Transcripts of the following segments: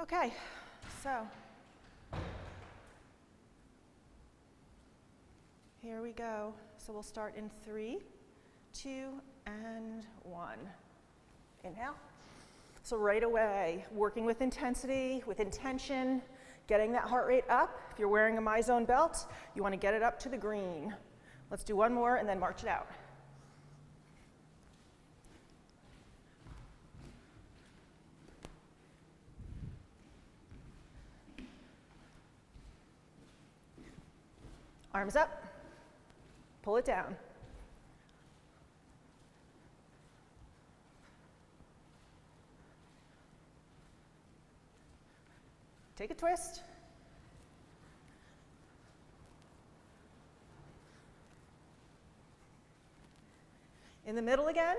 Okay, so here we go. So we'll start in 3, 2, and 1. Inhale. So right away, working with intensity, with intention, getting that heart rate up. If you're wearing a MyZone belt, you want to get it up to the green. Let's do one more and then march it out. Arms up, pull it down. Take a twist. In the middle again.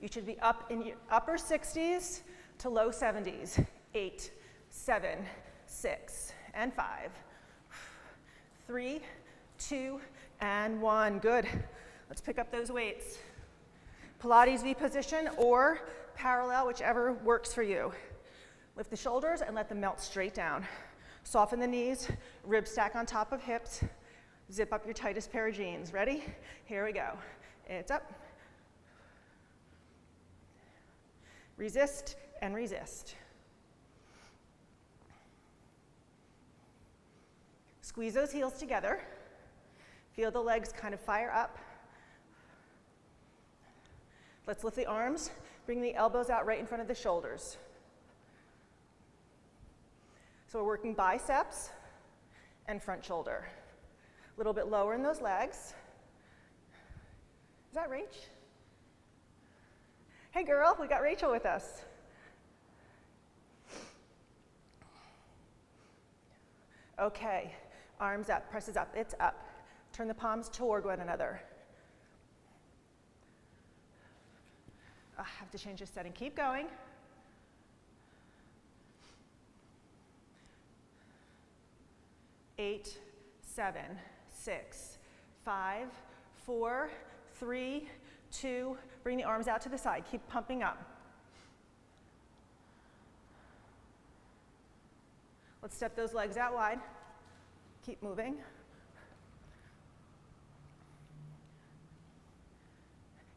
You should be up in your upper 60s to low 70s. 8, 7, 6, and 5, 3, 2, and 1. Good. Let's pick up those weights. Pilates V position or parallel, whichever works for you. Lift the shoulders and let them melt straight down. Soften the knees, rib stack on top of hips. Zip up your tightest pair of jeans. Ready? Here we go. It's up. Resist and resist. Squeeze those heels together. Feel the legs kind of fire up. Let's lift the arms. Bring the elbows out right in front of the shoulders. So we're working biceps and front shoulder. A little bit lower in those legs. Is that Rach? Hey girl, we got Rachel with us. Okay, arms up, presses up, it's up. Turn the palms toward one another. I have to change the setting. Keep going. Eight, 7, 6, 5, 4, 3, 2. Bring the arms out to the side. Keep pumping up. Let's step those legs out wide. Keep moving.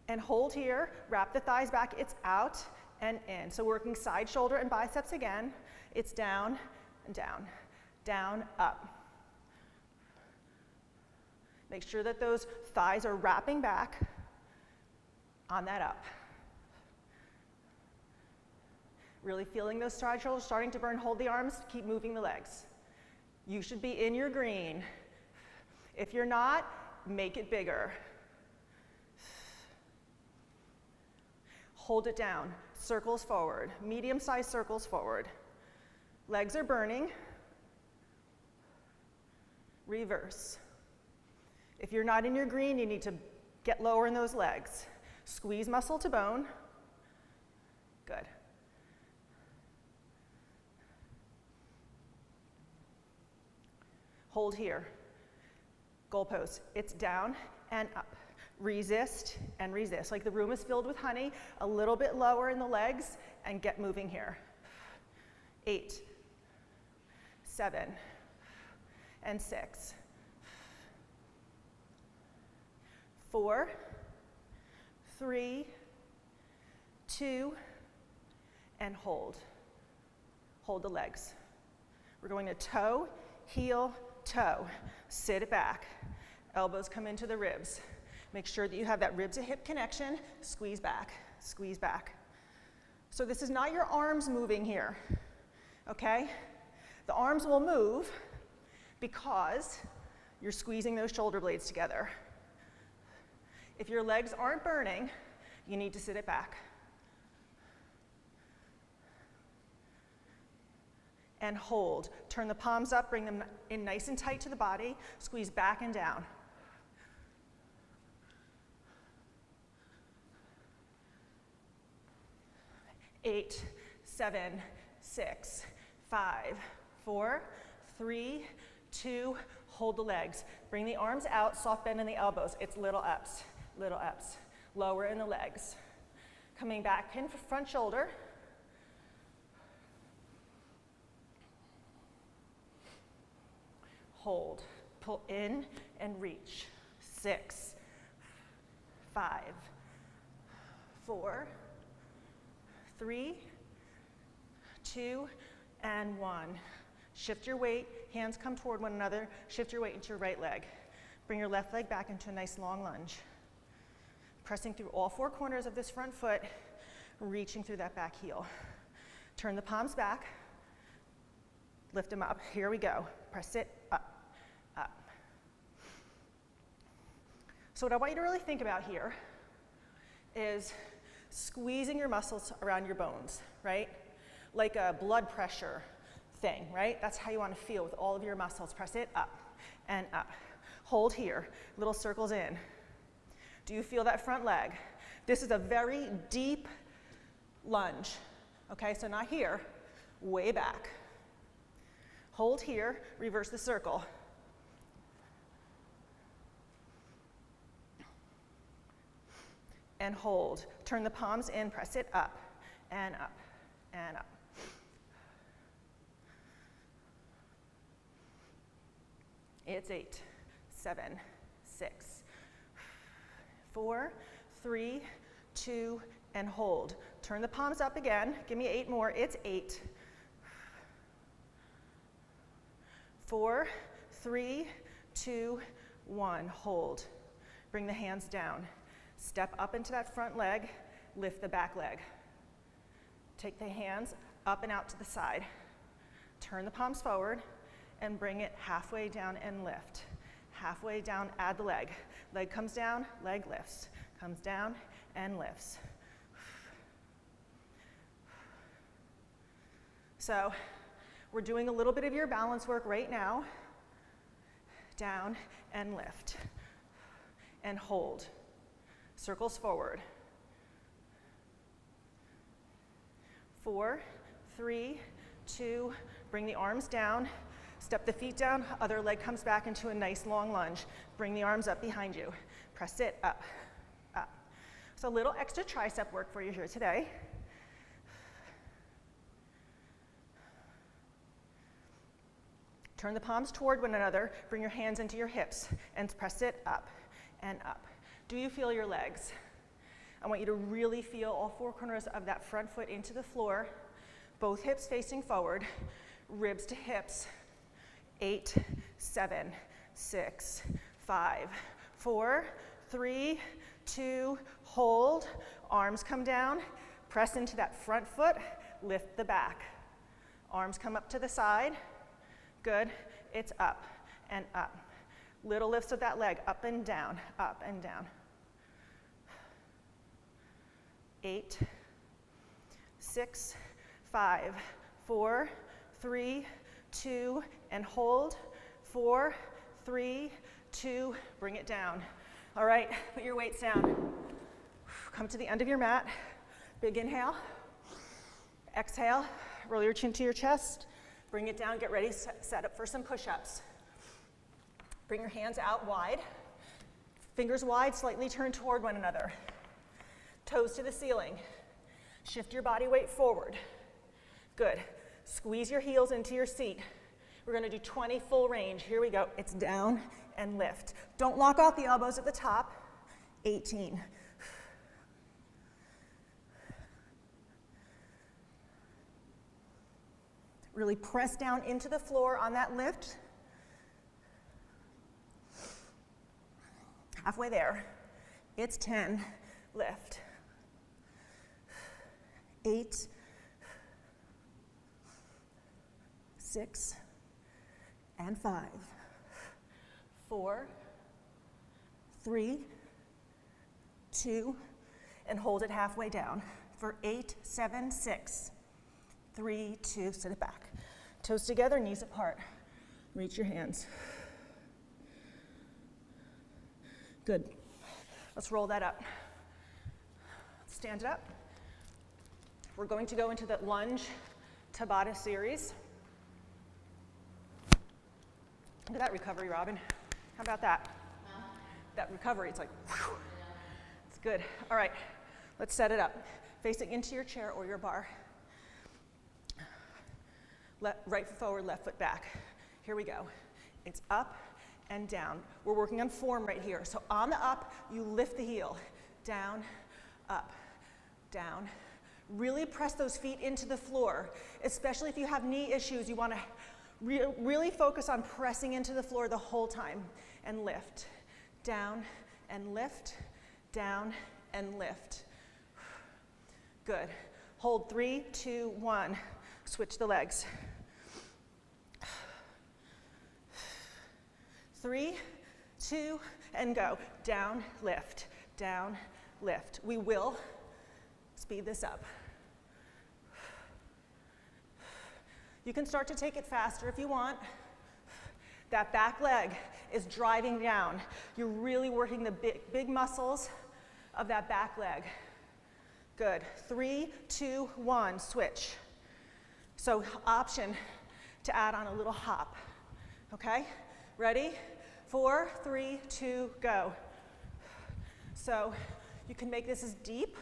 And hold here, wrap the thighs back, it's out and in. So working side shoulder and biceps again. It's down and down, down, up. Make sure that those thighs are wrapping back on that up. Really feeling those side shoulders starting to burn. Hold the arms, keep moving the legs. You should be in your green. If you're not, make it bigger. Hold it down, circles forward, medium-sized circles forward. Legs are burning. Reverse. If you're not in your green, you need to get lower in those legs. Squeeze muscle to bone. Good. Hold here. Goalpost. It's down and up. Resist and resist. Like the room is filled with honey. A little bit lower in the legs and get moving here. 8, 7, and 6. 4, 3, 2, and hold. Hold the legs. We're going to toe, heel, toe. Sit it back. Elbows come into the ribs. Make sure that you have that rib to hip connection. Squeeze back, squeeze back. So this is not your arms moving here, okay? The arms will move because you're squeezing those shoulder blades together. If your legs aren't burning, you need to sit it back. And hold. Turn the palms up, bring them in nice and tight to the body. Squeeze back and down. 8, 7, 6, 5, 4, 3, 2, hold the legs. Bring the arms out, soft bend in the elbows. It's little ups, lower in the legs. Coming back in for front shoulder. hold. Pull in and reach. 6, 5, 4, 3, 2, and 1. Shift your weight, hands come toward one another, shift your weight into your right leg. Bring your left leg back into a nice long lunge. Pressing through all 4 corners of this front foot, reaching through that back heel. Turn the palms back, lift them up. Here we go. Press it up, up. So what I want you to really think about here is squeezing your muscles around your bones, right? Like a blood pressure thing, right? That's how you want to feel with all of your muscles. Press it up and up. Hold here, little circles in. Do you feel that front leg? This is a very deep lunge, okay? So not here, way back. Hold here, reverse the circle. And hold. Turn the palms in, press it up and up and up. It's 8, 7, 6, 4, 3, 2, and hold. Turn the palms up again. Give me 8 more. It's 8, 4, 3, 2, 1. Hold. Bring the hands down. Step up into that front leg. Lift the back leg. Take the hands up and out to the side. Turn the palms forward and bring it halfway down and lift. Halfway down, add the leg. Leg comes down, leg lifts. Comes down and lifts. So we're doing a little bit of your balance work right now. Down and lift. And hold. Circles forward. 4, 3, 2, bring the arms down. Step the feet down, other leg comes back into a nice long lunge. Bring the arms up behind you. Press it up, up. So a little extra tricep work for you here today. Turn the palms toward one another. Bring your hands into your hips and press it up and up. Do you feel your legs? I want you to really feel all 4 corners of that front foot into the floor. Both hips facing forward, ribs to hips. 8, 7, 6, 5, 4, 3, 2, hold. Arms come down, press into that front foot, lift the back. Arms come up to the side. Good. It's up and up. Little lifts of that leg, up and down, up and down. 8, 6, 5, 4, 3, 2, and hold. 4, 3, 2, bring it down. All right, put your weights down. Come to the end of your mat. Big inhale. Exhale, roll your chin to your chest. Bring it down, get ready, set up for some push-ups. Bring your hands out wide. Fingers wide, slightly turned toward one another. Toes to the ceiling. Shift your body weight forward. Good. Squeeze your heels into your seat. We're going to do 20 full range. Here we go. It's down and lift. Don't lock out the elbows at the top. 18. Really press down into the floor on that lift. Halfway there. It's 10. Lift. 8. 6. And 5. 4. 3. 2. And hold it halfway down for 8, 7, 6. 3, 2, sit it back. Toes together, knees apart. Reach your hands. Good. Let's roll that up. Stand it up. We're going to go into the Lunge Tabata series. Look at that recovery, Robin. How about that? That recovery, it's like, whew. It's good. All right, let's set it up. Facing into your chair or your bar. Right foot forward, left foot back. Here we go. It's up and down. We're working on form right here. So on the up, you lift the heel. Down, up, down. Really press those feet into the floor, especially if you have knee issues. You want to really focus on pressing into the floor the whole time. And lift. Down and lift. Down and lift. Good. Hold 3, 2, 1. Switch the legs. 3, 2, and go. Down, lift, down, lift. We will speed this up. You can start to take it faster if you want. That back leg is driving down. You're really working the big muscles of that back leg. Good. 3, 2, 1, switch. So option to add on a little hop. Okay? Ready? 4, 3, 2, go. So you can make this as deep.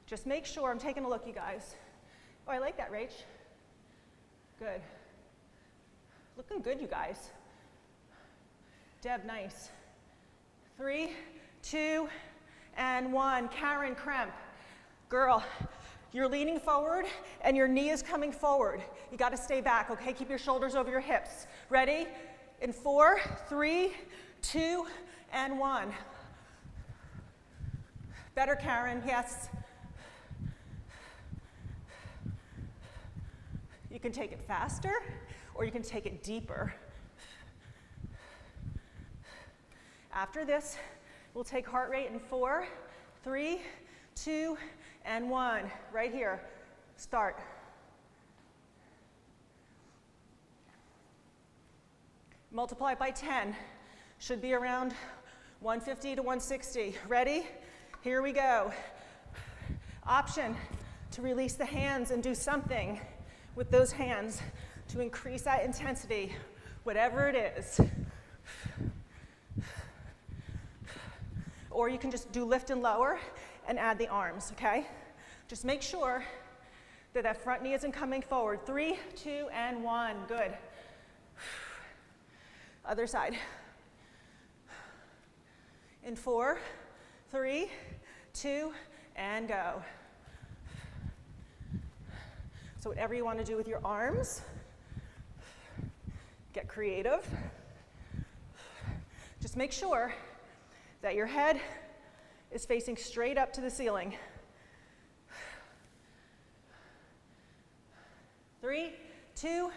Just make sure, I'm taking a look, you guys. Oh, I like that, Rach. Good. Looking good, you guys. Deb, nice. 3, 2, and 1. Karen, cramp. Girl, you're leaning forward and your knee is coming forward. You got to stay back, okay? Keep your shoulders over your hips. Ready? In 4, 3, 2, and 1. Better, Karen, yes. You can take it faster or you can take it deeper. After this, we'll take heart rate in 4, 3, 2, and 1. Right here. Start. Multiply by 10. Should be around 150 to 160. Ready? Here we go. Option to release the hands and do something with those hands to increase that intensity, whatever it is. Or you can just do lift and lower and add the arms, okay? Just make sure that that front knee isn't coming forward. 3, 2, and 1. Good. Other side. In 4, 3, 2, and go. So whatever you want to do with your arms, get creative. Just make sure that your head is facing straight up to the ceiling. 3, 2,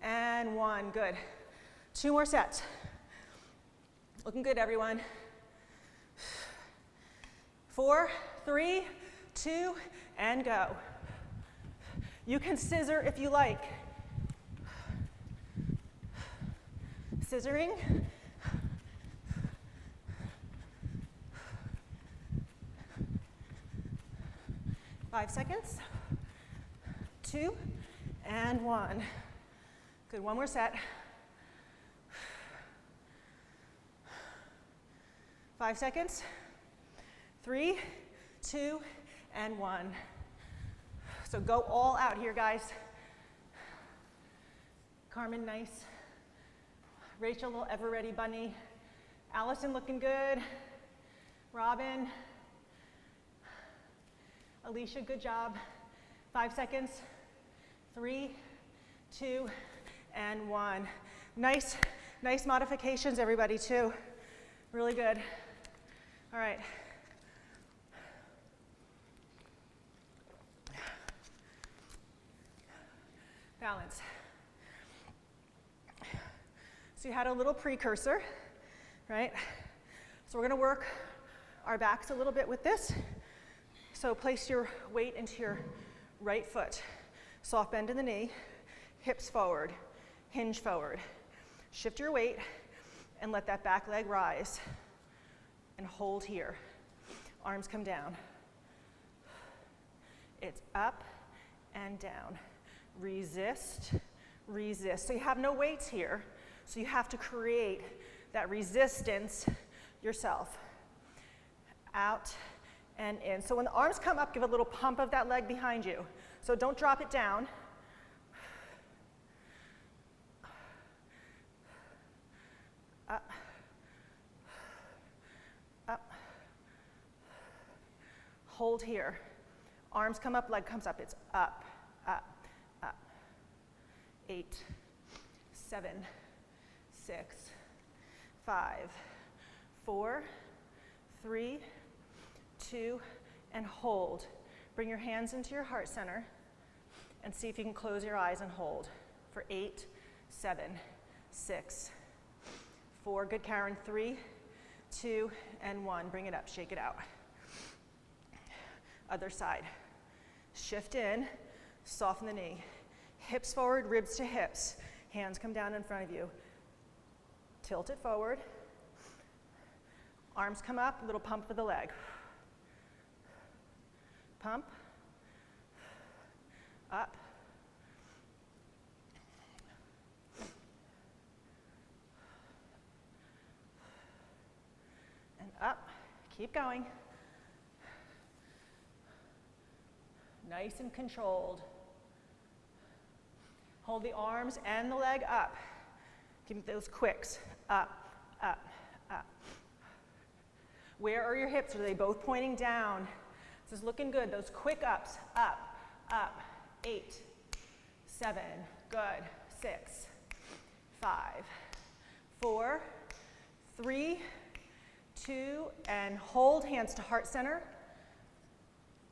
and 1. Good. 2 more sets. Looking good, everyone. 4, 3, 2, and go. You can scissor if you like. Scissoring. Five seconds. 2, and 1. Good, one more set. 5 seconds. 3, 2, and 1. So go all out here, guys. Carmen, nice. Rachel, little ever ready bunny. Allison, looking good. Robin. Alicia, good job. 5 seconds. 3, 2, and 1. Nice modifications, everybody, too. Really good. All right. Balance. So you had a little precursor, right? So we're going to work our backs a little bit with this. So place your weight into your right foot. Soft bend in the knee, hips forward, hinge forward. Shift your weight and let that back leg rise. And hold here. Arms come down. It's up and down. Resist, resist. So you have no weights here, so you have to create that resistance yourself. Out and in. So when the arms come up, give a little pump of that leg behind you. So don't drop it down. up, up. Hold here. Arms come up, leg comes up. It's up, up, up. 8, 7, 6, 5, 4, 3, 2, and hold. Bring your hands into your heart center and see if you can close your eyes and hold for 8, 7, 6, 4. Good, Karen. 3, 2, and 1. Bring it up, shake it out. Other side. Shift in, soften the knee. Hips forward, ribs to hips. Hands come down in front of you. Tilt it forward. Arms come up, little pump for the leg. Pump. Up. And up. Keep going. Nice and controlled. Hold the arms and the leg up. Give me those quicks. Up, up, up. Where are your hips? Are they both pointing down? This is looking good. Those quick ups. Up, up. 8, 7. Good. 6, 5, 4, 3, 2, and hold. Hands to heart center.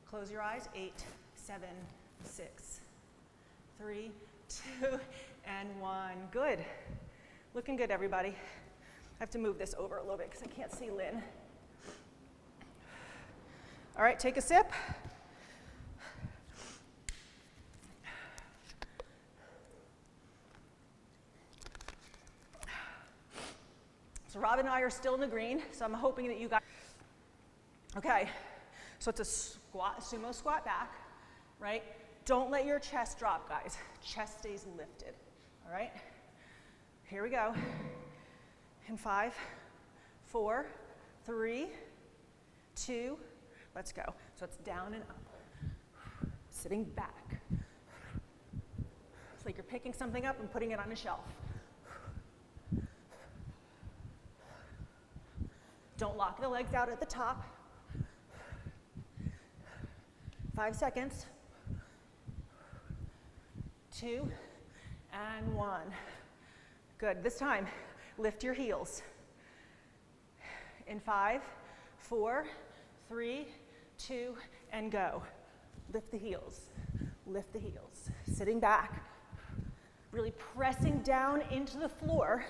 Close your eyes. 8, 7, 6, 3, 2, and 1. Good. Looking good, everybody. I have to move this over a little bit because I can't see Lynn. All right, take a sip. So Robin and I are still in the green, so I'm hoping that you guys... Okay, so it's a squat, sumo squat back, right? Don't let your chest drop, guys. Chest stays lifted, all right? Here we go. In 5, 4, 3, 2, let's go. So it's down and up. Sitting back. It's like you're picking something up and putting it on a shelf. Don't lock the legs out at the top. 5 seconds. 2, and 1. Good. This time, lift your heels. In 5, 4, 3, 2, and go. Lift the heels. Lift the heels. Sitting back. Really pressing down into the floor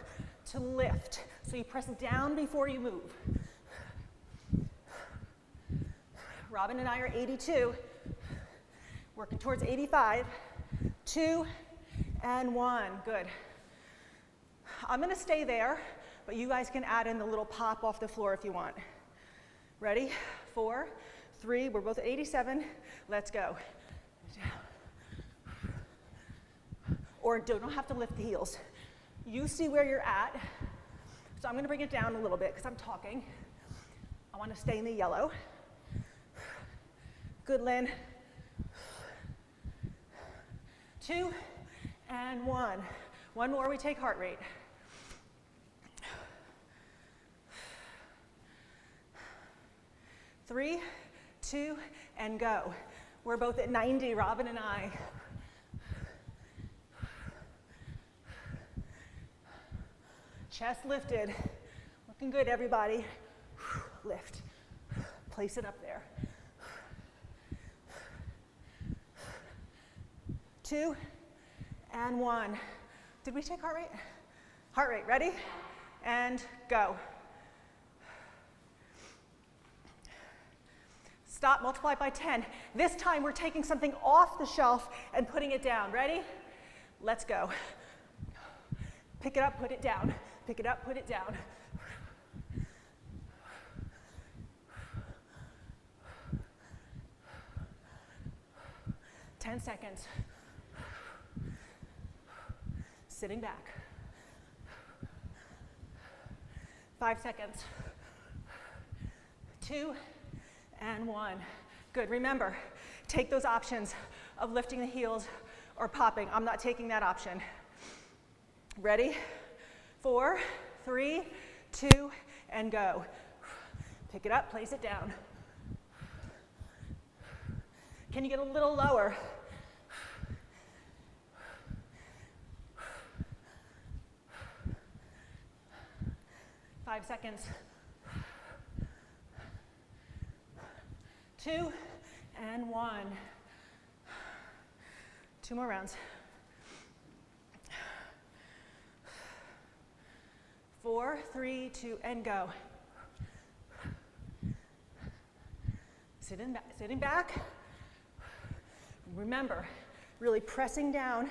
to lift. So you press down before you move. Robin and I are 82. Working towards 85. 2, and 1. Good. I'm going to stay there, but you guys can add in the little pop off the floor if you want. Ready? 4, 3. We're both at 87. Let's go. Or don't have to lift the heels. You see where you're at. So I'm going to bring it down a little bit because I'm talking. I want to stay in the yellow. Good, Lynn. 2, and 1. One more, we take heart rate. 3, 2, and go. We're both at 90, Robin and I. Chest lifted. Looking good, everybody. Lift. Place it up there. 2, and 1. Did we take heart rate? Heart rate, ready? And go. Stop, multiply by 10. This time we're taking something off the shelf and putting it down. Ready? Let's go. Pick it up, put it down. Pick it up, put it down. Ten seconds. Sitting back. 5 seconds. 2, and 1. Good. Remember, take those options of lifting the heels or popping. I'm not taking that option. Ready? 4, 3, 2, and go. Pick it up, place it down. Can you get a little lower? 5 seconds. 2 and 1. 2 more rounds. 4, 3, 2, and go. Sitting back. Remember, really pressing down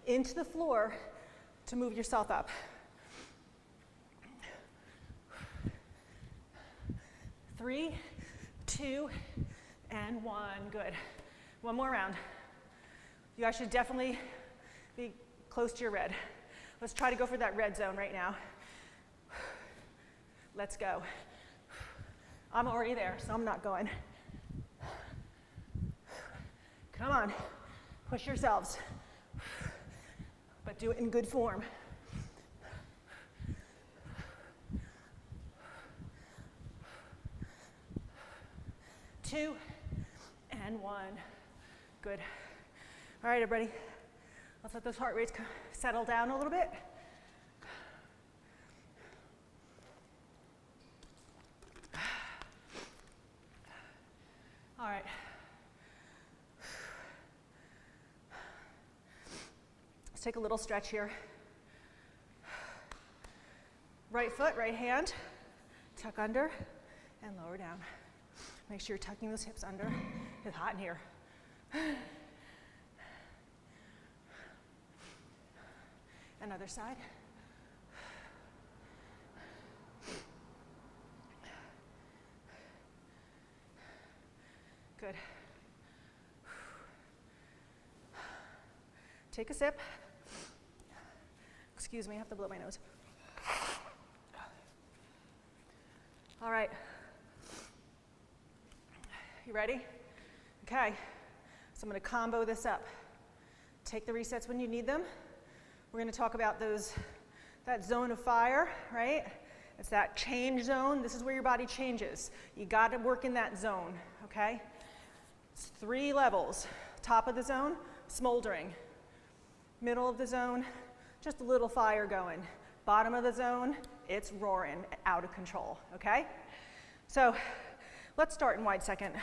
into the floor to move yourself up. 3, 2, and 1. Good. One more round. You guys should definitely be close to your red. Let's try to go for that red zone right now. Let's go. I'm already there, so I'm not going. Come on, push yourselves, but do it in good form. Two and 1. Good. All right, everybody. Let's let those heart rates settle down a little bit. All right. Let's take a little stretch here. Right foot, right hand, tuck under and lower down. Make sure you're tucking those hips under. It's hot in here. Another side. Good. Take a sip. Excuse me, I have to blow my nose. All right. You ready? Okay. So I'm going to combo this up. Take the resets when you need them. We're going to talk about that zone of fire, right? It's that change zone. This is where your body changes. You got to work in that zone, okay? It's 3 levels. Top of the zone, smoldering. Middle of the zone, just a little fire going. Bottom of the zone, it's roaring, out of control, okay? So let's start in wide second.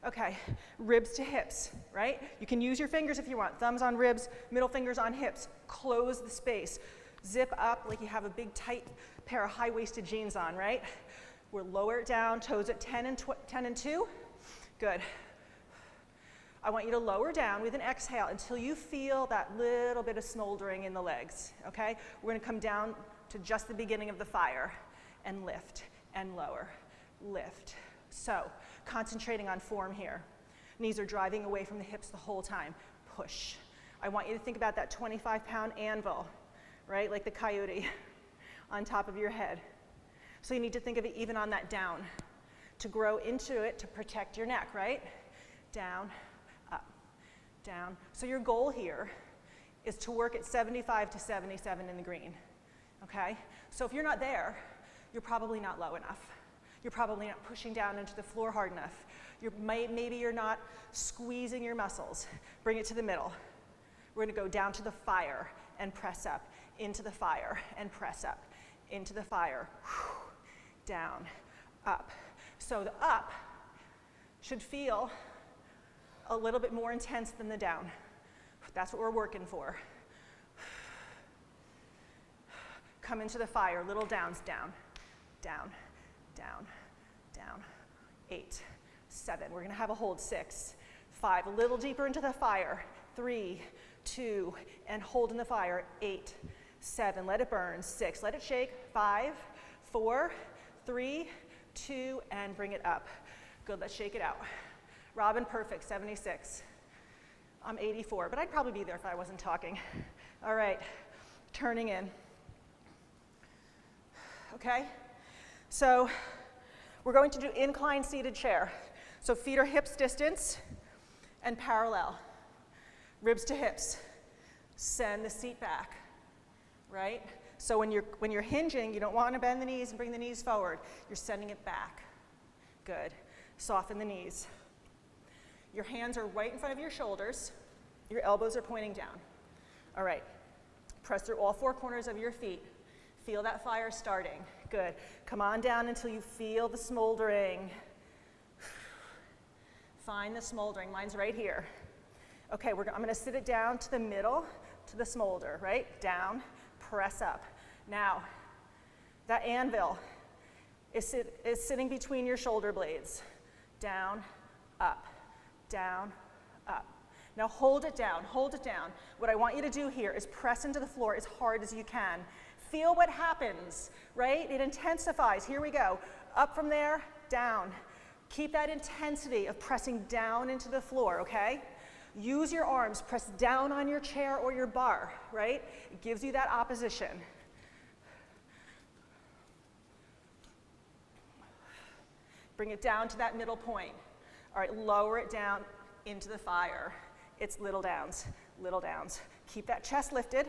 Okay, ribs to hips, right? You can use your fingers if you want. Thumbs on ribs, middle fingers on hips. Close the space. Zip up like you have a big tight pair of high-waisted jeans on, right? We'll lower it down, toes at 10 and 2. Good. I want you to lower down with an exhale until you feel that little bit of smoldering in the legs, okay? We're gonna come down to just the beginning of the fire and lift and lower, lift. So, concentrating on form here. Knees are driving away from the hips the whole time. Push. I want you to think about that 25-pound anvil, right? Like the coyote on top of your head. So you need to think of it even on that down to grow into it to protect your neck, right? Down, up, down. So your goal here is to work at 75 to 77 in the green, okay? So if you're not there, you're probably not low enough. You're probably not pushing down into the floor hard enough. Maybe you're not squeezing your muscles. Bring it to the middle. We're gonna go down to the fire and press up, into the fire and press up, into the fire, down, up. So the up should feel a little bit more intense than the down. That's what we're working for. Come into the fire, little downs, down, down, down, down. 8, 7, we're gonna have a hold. 6, 5, a little deeper into the fire. 3, 2, and hold in the fire. 8, 7, let it burn. 6, let it shake. 5, 4, 3, 2, and bring it up. Good, let's shake it out. Robin, perfect, 76. I'm 84, but I'd probably be there if I wasn't talking. All right, turning in. Okay, so we're going to do incline seated chair. So feet are hips distance and parallel. Ribs to hips. Send the seat back. right? So when you're hinging, you don't want to bend the knees and bring the knees forward. You're sending it back. Good. Soften the knees. Your hands are right in front of your shoulders. Your elbows are pointing down. All right. Press through all four corners of your feet. Feel that fire starting. Good. Come on down until you feel the smoldering. Find the smoldering. Mine's right here. Okay, I'm going to sit it down to the middle, to the smolder, right? Down, press up. Now, that anvil is sitting between your shoulder blades. Down, up, down, up. Now hold it down, hold it down. What I want you to do here is press into the floor as hard as you can. Feel what happens, right? It intensifies. Here we go. Up from there, down. Keep that intensity of pressing down into the floor, okay? Use your arms, press down on your chair or your bar, right? It gives you that opposition. Bring it down to that middle point. All right, lower it down into the fire. It's little downs, little downs. Keep that chest lifted,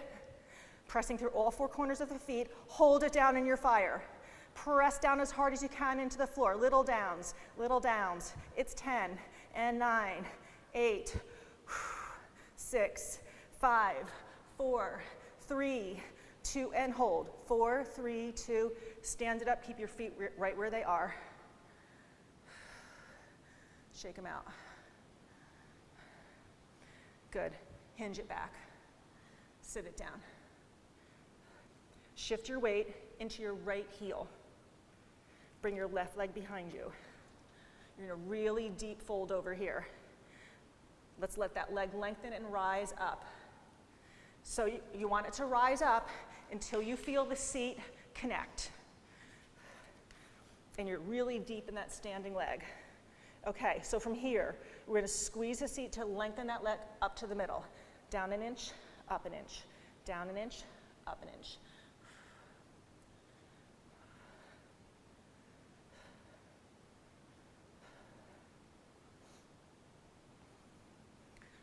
pressing through all four corners of the feet. Hold it down in your fire. Press down as hard as you can into the floor. Little downs, little downs. It's 10 and 9, 8, 6, 5, 4, 3, 2, and hold. 4, 3, 2. Stand it up. Keep your feet right where they are. Shake them out. Good. Hinge it back. Sit it down. Shift your weight into your right heel. Bring your left leg behind you. You're in a really deep fold over here. Let's let that leg lengthen and rise up. So you want it to rise up until you feel the seat connect. And you're really deep in that standing leg. Okay, so from here, we're going to squeeze the seat to lengthen that leg up to the middle. Down an inch, up an inch. Down an inch, up an inch.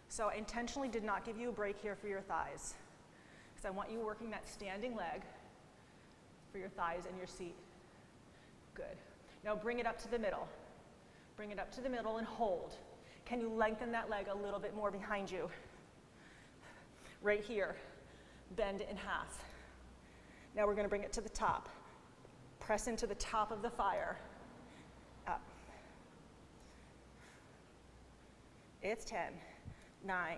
So I intentionally did not give you a break here for your thighs, because I want you working that standing leg for your thighs and your seat. Good. Now bring it up to the middle. Bring it up to the middle and hold. Can you lengthen that leg a little bit more behind you? Right here. Bend it in half. Now we're going to bring it to the top. Press into the top of the fire. Up. It's 10, 9,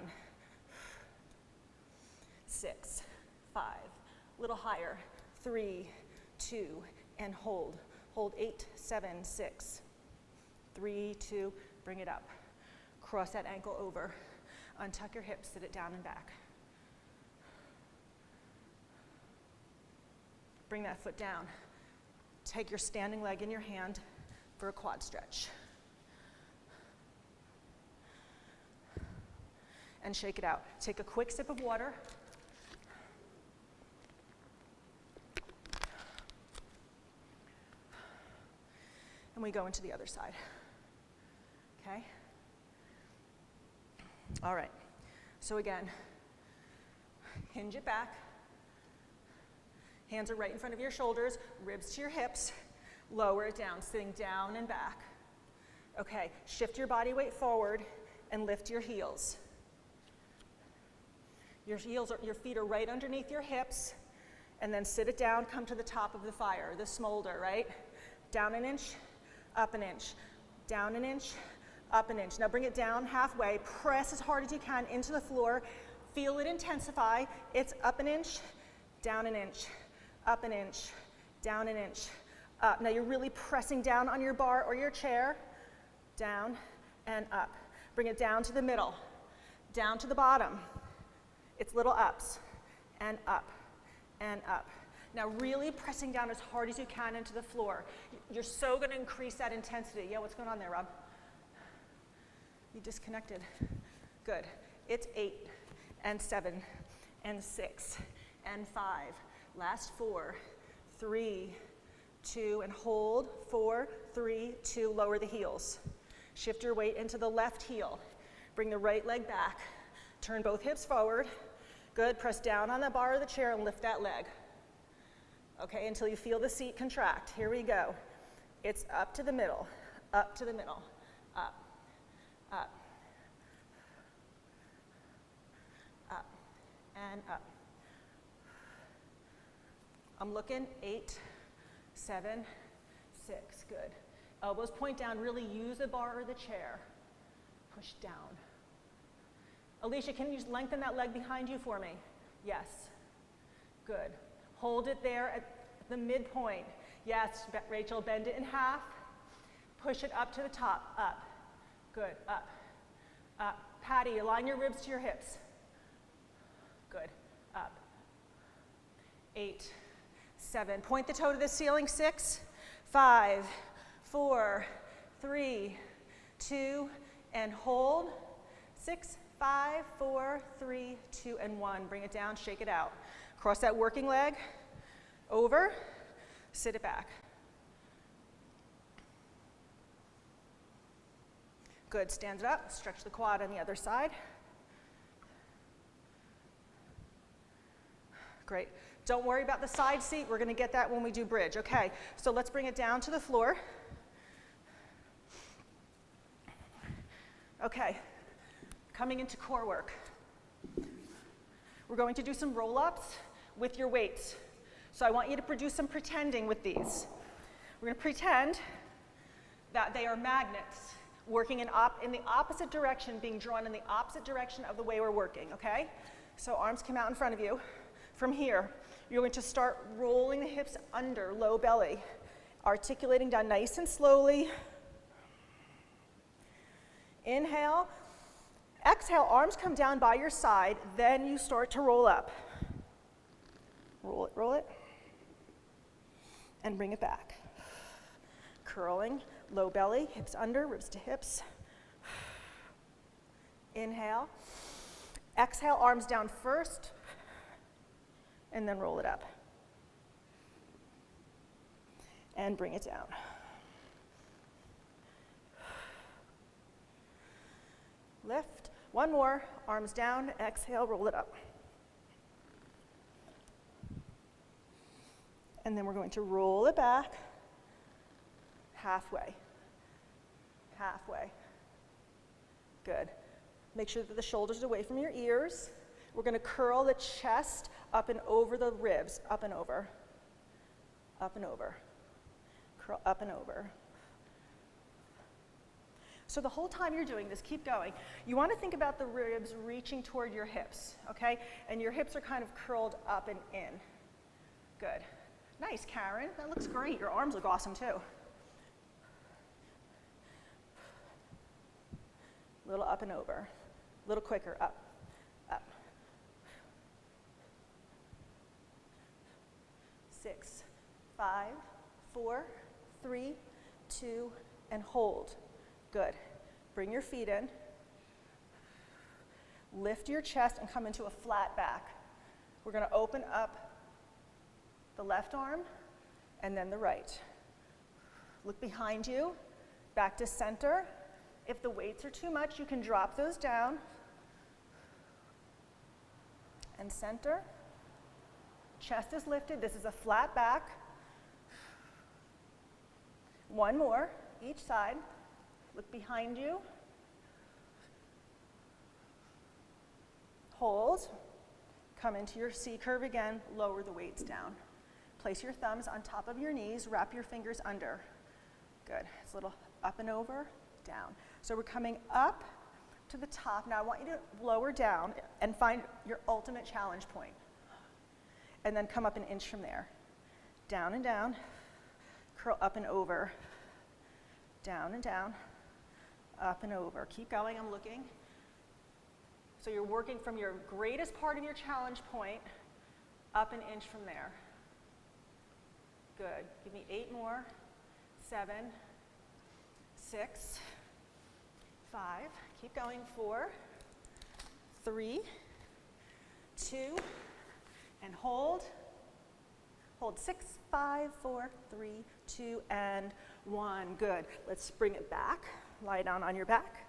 6, 5. A little higher. 3, 2, and hold. Hold 8, 7, 6. 3, 2, bring it up. Cross that ankle over. Untuck your hips, sit it down and back. Bring that foot down. Take your standing leg in your hand for a quad stretch. And shake it out. Take a quick sip of water. And we go into the other side. Okay? All right. So again, hinge it back. Hands are right in front of your shoulders, ribs to your hips. Lower it down, sitting down and back. Okay, shift your body weight forward and lift your heels. Your feet are right underneath your hips, and then sit it down, come to the top of the fire, the smolder, right? Down an inch, up an inch, down an inch, up an inch. Now bring it down halfway, press as hard as you can into the floor, feel it intensify. It's up an inch, down an inch, up an inch, down an inch, up. Now you're really pressing down on your bar or your chair, down and up. Bring it down to the middle, down to the bottom. It's little ups and up and up. Now really pressing down as hard as you can into the floor. You're so going to increase that intensity. Yeah, what's going on there, Rob? You disconnected. Good. It's 8 and 7 and 6 and 5. Last 4, 3, 2, and hold. 4, 3, 2. Lower the heels. Shift your weight into the left heel. Bring the right leg back. Turn both hips forward. Good, press down on the bar of the chair and lift that leg. Okay, until you feel the seat contract. Here we go. It's up to the middle, up to the middle, up, up, up, and up. I'm looking, 8, 7, 6, good. Elbows point down, really use the bar or the chair. Push down. Alicia, can you lengthen that leg behind you for me? Yes, good. Hold it there at the midpoint. Yes, Rachel, bend it in half. Push it up to the top, up. Good, up, up. Patty, align your ribs to your hips. Good, up. 8, 7, point the toe to the ceiling, 6, 5, 4, 3, 2, and hold. 6, 5, 4, 3, 2, and 1. Bring it down, shake it out. Cross that working leg over, sit it back. Good, stand it up, stretch the quad on the other side. Great. Don't worry about the side seat, we're gonna get that when we do bridge. Okay, so let's bring it down to the floor. Okay, coming into core work. We're going to do some roll-ups with your weights. So I want you to do some pretending with these. We're going to pretend that they are magnets working in the opposite direction, being drawn in the opposite direction of the way we're working, okay? So arms come out in front of you. From here, you're going to start rolling the hips under, low belly, articulating down nice and slowly. Inhale. Exhale, arms come down by your side, then you start to roll up. Roll it, and bring it back. Curling, low belly, hips under, ribs to hips. Inhale. Exhale, arms down first, and then roll it up. And bring it down. Lift. One more, arms down, exhale, roll it up. And then we're going to roll it back, halfway, halfway. Good. Make sure that the shoulders are away from your ears. We're going to curl the chest up and over the ribs, up and over, up and over, curl up and over. So the whole time you're doing this, keep going. You want to think about the ribs reaching toward your hips, okay? And your hips are kind of curled up and in. Good. Nice, Karen. That looks great. Your arms look awesome too. A little up and over. A little quicker, up, up. 6, 5, 4, 3, 2, and hold. Good. Bring your feet in. Lift your chest and come into a flat back. We're going to open up the left arm and then the right. Look behind you, back to center. If the weights are too much, you can drop those down. And center. Chest is lifted. This is a flat back. One more, each side. Look behind you. Hold. Come into your C curve again. Lower the weights down. Place your thumbs on top of your knees. Wrap your fingers under. Good. It's a little up and over, down. So we're coming up to the top. Now I want you to lower down and find your ultimate challenge point. And then come up an inch from there. Down and down. Curl up and over. Down and down. Up and over. Keep going, I'm looking. So you're working from your greatest part of your challenge point up an inch from there. Good. Give me 8 more. 7, 6, 5. Keep going. 4, 3, 2, and hold. Hold 6, 5, 4, 3, 2, and 1. Good. Let's bring it back. Lie down on your back.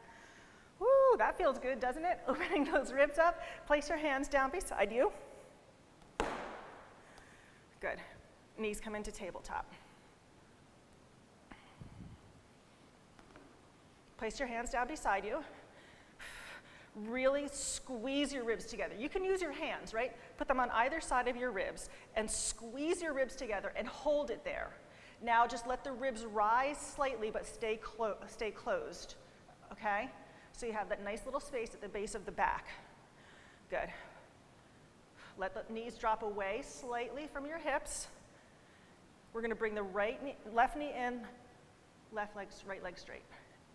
Woo, that feels good, doesn't it? Opening those ribs up. Place your hands down beside you. Good. Knees come into tabletop. Place your hands down beside you. Really squeeze your ribs together. You can use your hands, right? Put them on either side of your ribs and squeeze your ribs together and hold it there. Now just let the ribs rise slightly but stay closed, okay? So you have that nice little space at the base of the back. Good. Let the knees drop away slightly from your hips. We're going to bring the left knee in, right leg straight,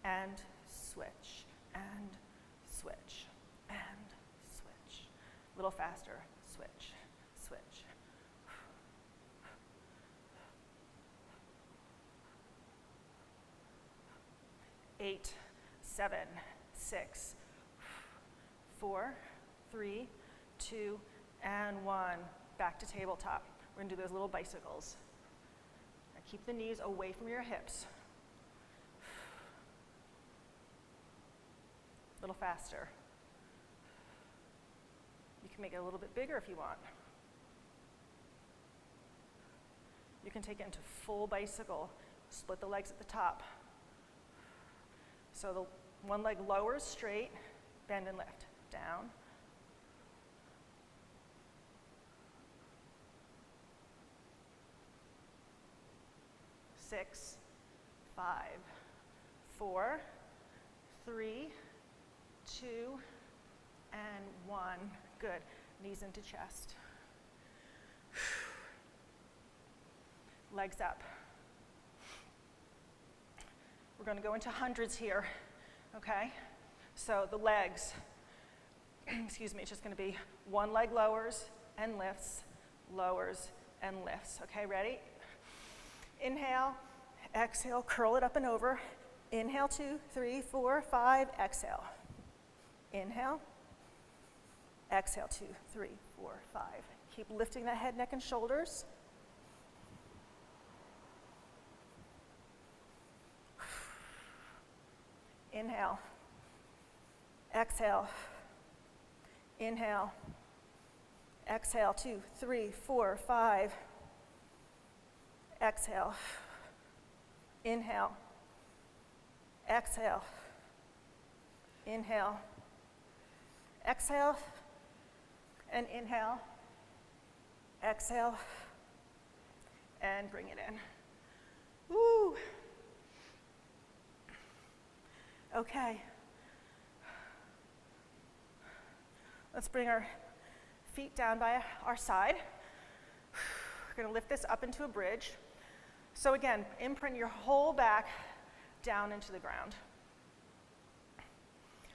and switch, and switch, and switch. A little faster, switch, switch. 8, 7, 6, 4, 3, 2, and 1. Back to tabletop. We're gonna do those little bicycles. Now keep the knees away from your hips. A little faster. You can make it a little bit bigger if you want. You can take it into full bicycle. Split the legs at the top. So the one leg lowers straight, bend and lift. Down. Six, 5, 4, 3, 2, and 1. Good. Knees into chest. Legs up. We're going to go into hundreds here, okay? So the legs, excuse me, it's just going to be one leg lowers and lifts, okay, ready? Inhale, exhale, curl it up and over. Inhale, 2, 3, 4, 5, exhale. Inhale, exhale, 2, 3, 4, 5. Keep lifting that head, neck, and shoulders. Inhale, exhale, inhale, exhale, 2, 3, 4, 5, exhale, inhale, exhale, inhale, exhale, and inhale, exhale, and bring it in. Woo! Okay. Let's bring our feet down by our side. We're going to lift this up into a bridge. So again, imprint your whole back down into the ground.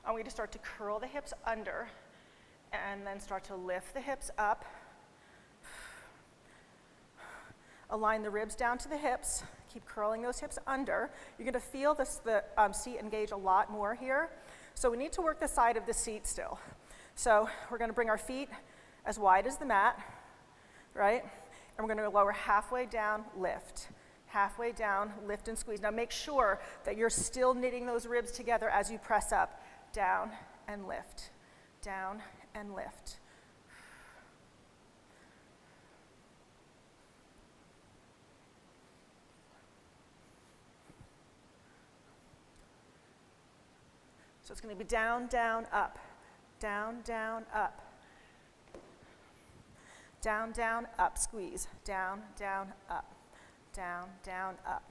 I want you to start to curl the hips under and then start to lift the hips up. Align the ribs down to the hips. Keep curling those hips under. You're going to feel the seat engage a lot more here. So we need to work the side of the seat still. So we're going to bring our feet as wide as the mat, right? And we're going to lower halfway down, lift. Halfway down, lift and squeeze. Now make sure that you're still knitting those ribs together as you press up. Down and lift. Down and lift. So it's going to be down, down, up. Down, down, up. Down, down, up. Squeeze. Down, down, up. Down, down, up.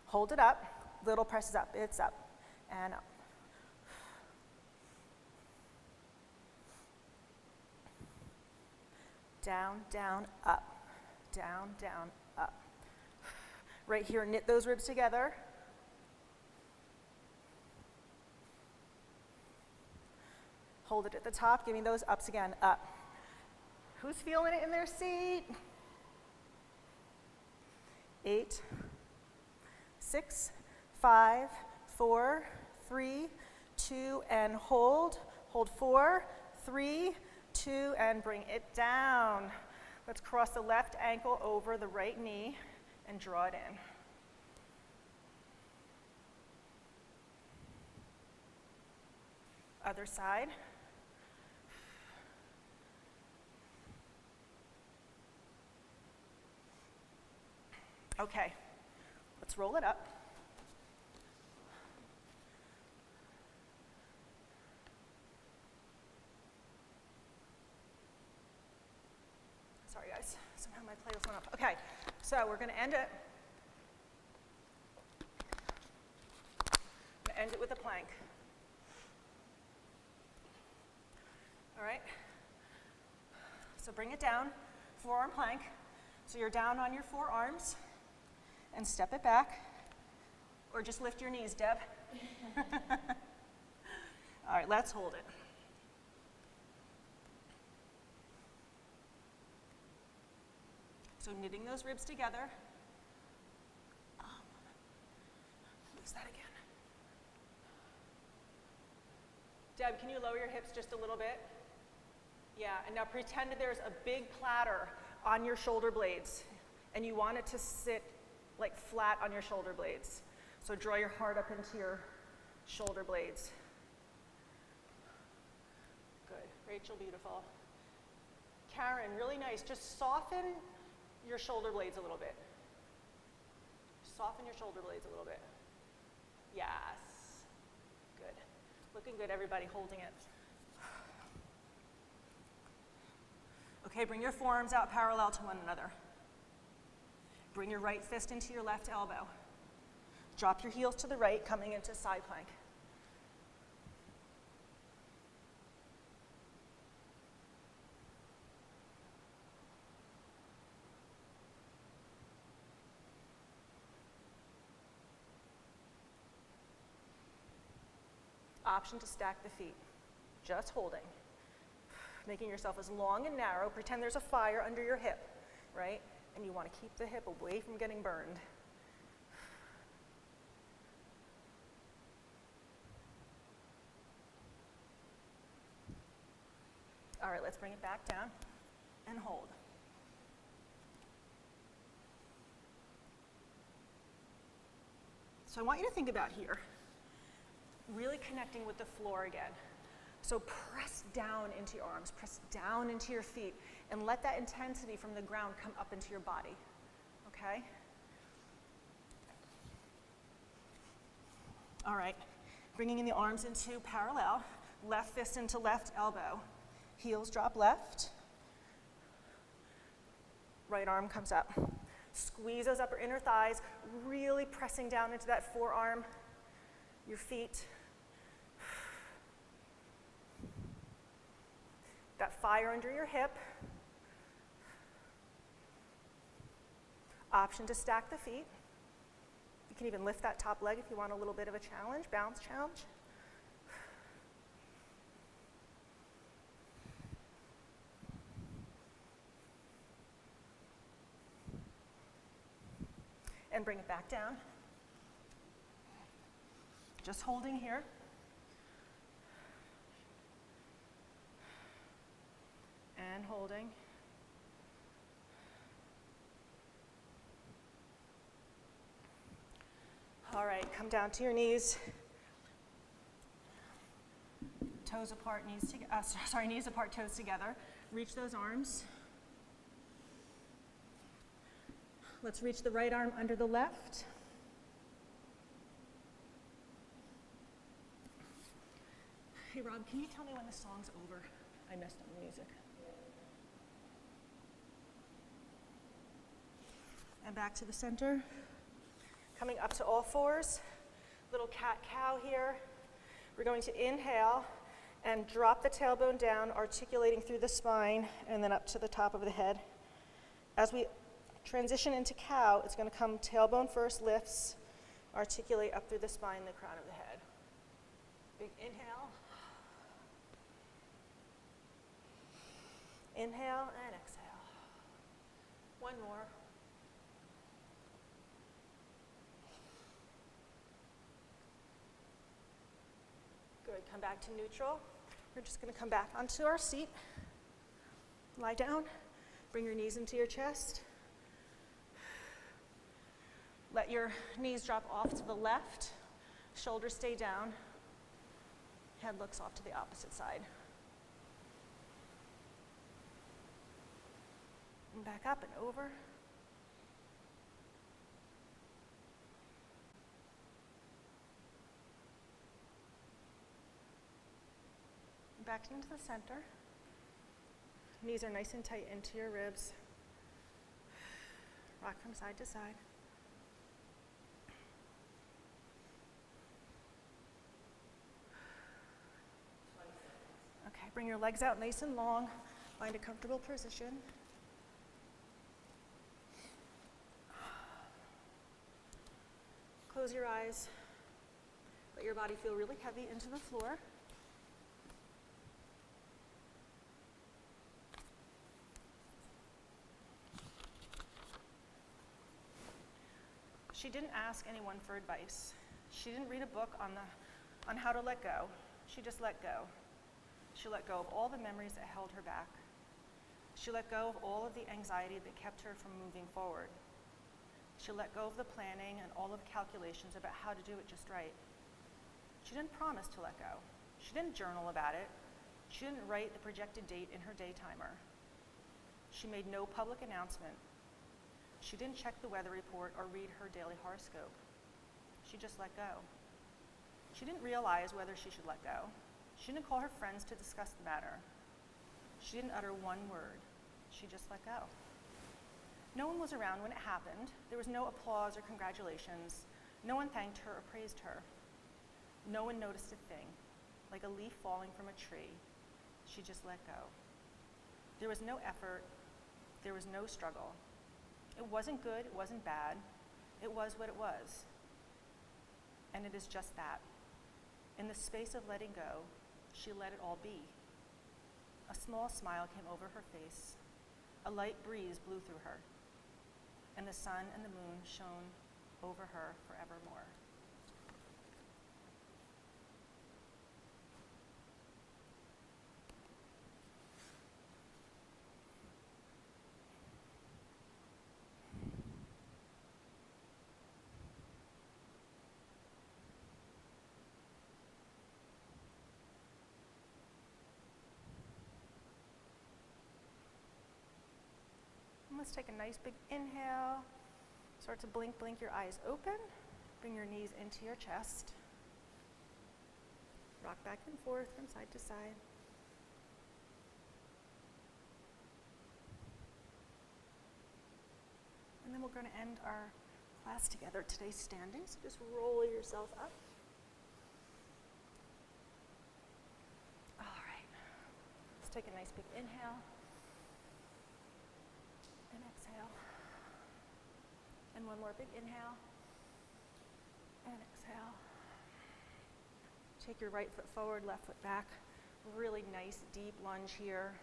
Hold it up. Little presses up. It's up and up. Down, down, up. Down, down, up. Right here, knit those ribs together. Hold it at the top, giving those ups again, up. Who's feeling it in their seat? 8, 6, 5, 4, 3, 2, and hold. Hold 4, 3, 2, and bring it down. Let's cross the left ankle over the right knee and draw it in. Other side. Okay, let's roll it up. Sorry guys, somehow my playlist went up. Okay, so we're gonna end it. I'm gonna end it with a plank. All right, so bring it down, forearm plank. So you're down on your forearms and step it back, or just lift your knees, Deb. All right, let's hold it. So knitting those ribs together. Lose that again. Deb, can you lower your hips just a little bit? Yeah, and now pretend that there's a big platter on your shoulder blades, and you want it to sit like flat on your shoulder blades. So draw your heart up into your shoulder blades. Good, Rachel, beautiful. Karen, really nice. Just soften your shoulder blades a little bit. Soften your shoulder blades a little bit. Yes. Good. Looking good, everybody, holding it. Okay, bring your forearms out parallel to one another. Bring your right fist into your left elbow. Drop your heels to the right, coming into side plank. Option to stack the feet, just holding. Making yourself as long and narrow. Pretend there's a fire under your hip, right? And you want to keep the hip away from getting burned. All right, let's bring it back down and hold. So I want you to think about here, really connecting with the floor again. So press down into your arms, press down into your feet, and let that intensity from the ground come up into your body, okay? All right, bringing in the arms into parallel, left fist into left elbow, heels drop left, right arm comes up. Squeeze those upper inner thighs, really pressing down into that forearm, your feet. That fire under your hip. Option to stack the feet. You can even lift that top leg if you want a little bit of a challenge, balance challenge. And bring it back down. Just holding here. And holding. All right, come down to your knees. Toes apart, knees apart, toes together. Reach those arms. Let's reach the right arm under the left. Hey Rob, can you tell me when the song's over? I messed up the music. And back to the center. Coming up to all fours. Little cat-cow here. We're going to inhale and drop the tailbone down, articulating through the spine, and then up to the top of the head. As we transition into cow, it's going to come tailbone first, lifts, articulate up through the spine, the crown of the head. Big inhale. Inhale and exhale. One more. Good, come back to neutral. We're just going to come back onto our seat. Lie down. Bring your knees into your chest. Let your knees drop off to the left. Shoulders stay down. Head looks off to the opposite side. And back up and over. Back into the center. Knees are nice and tight into your ribs. Rock from side to side. Okay, bring your legs out nice and long. Find a comfortable position. Close your eyes. Let your body feel really heavy into the floor. She didn't ask anyone for advice. She didn't read a book on how to let go. She just let go. She let go of all the memories that held her back. She let go of all of the anxiety that kept her from moving forward. She let go of the planning and all of the calculations about how to do it just right. She didn't promise to let go. She didn't journal about it. She didn't write the projected date in her day timer. She made no public announcement. She didn't check the weather report or read her daily horoscope. She just let go. She didn't realize whether she should let go. She didn't call her friends to discuss the matter. She didn't utter one word. She just let go. No one was around when it happened. There was no applause or congratulations. No one thanked her or praised her. No one noticed a thing, like a leaf falling from a tree. She just let go. There was no effort. There was no struggle. It wasn't good, it wasn't bad. It was what it was. And it is just that. In the space of letting go, she let it all be. A small smile came over her face. A light breeze blew through her. And the sun and the moon shone over her forevermore. Let's take a nice big inhale. Start to blink your eyes open. Bring your knees into your chest. Rock back and forth from side to side. And then we're going to end our class together today standing. So just roll yourself up. All right. Let's take a nice big inhale. And exhale. And one more big inhale. And exhale. Take your right foot forward, left foot back. Really nice deep lunge here.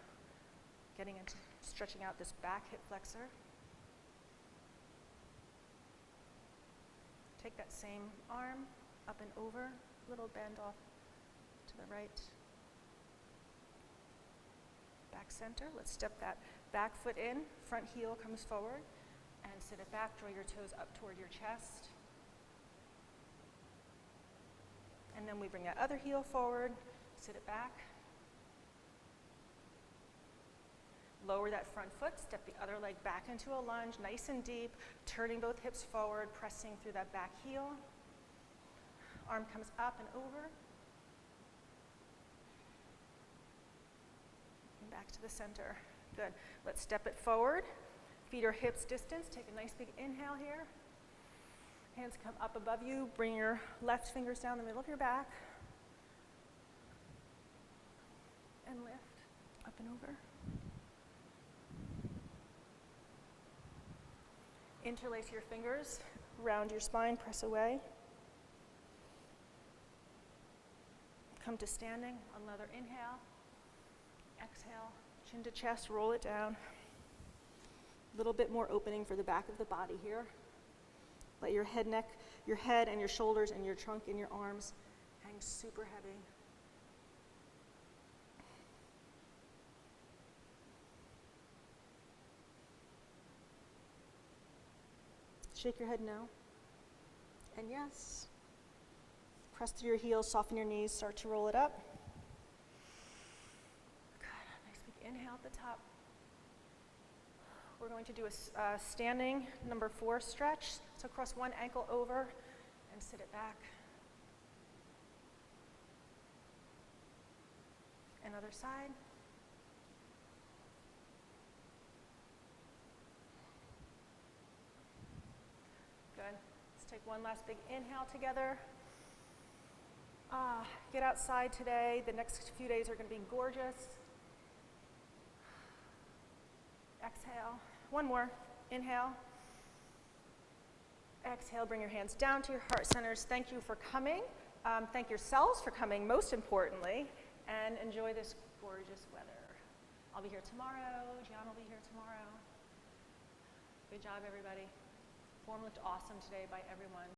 Getting into stretching out this back hip flexor. Take that same arm up and over, little bend off to the right. Back center. Let's step that back foot in, front heel comes forward, and sit it back, draw your toes up toward your chest. And then we bring that other heel forward, sit it back. Lower that front foot, step the other leg back into a lunge, nice and deep, turning both hips forward, pressing through that back heel. Arm comes up and over. And back to the center. Good. Let's step it forward. Feet are hips distance. Take a nice big inhale here. Hands come up above you. Bring your left fingers down the middle of your back. And lift up and over. Interlace your fingers around your spine. Press away. Come to standing. Another inhale. Exhale. Chin to chest, roll it down. A little bit more opening for the back of the body here. Let your head and your shoulders and your trunk and your arms hang super heavy. Shake your head no. And yes. Press through your heels, soften your knees, start to roll it up. inhale at the top. We're going to do a standing number 4 stretch. So cross one ankle over and sit it back. Another side. Good. Let's take one last big inhale together. Get outside today. The next few days are going to be gorgeous. Exhale. One more. Inhale. Exhale. Bring your hands down to your heart centers. Thank you for coming. Thank yourselves for coming, most importantly, and enjoy this gorgeous weather. I'll be here tomorrow. Gian will be here tomorrow. Good job, everybody. Form looked awesome today by everyone.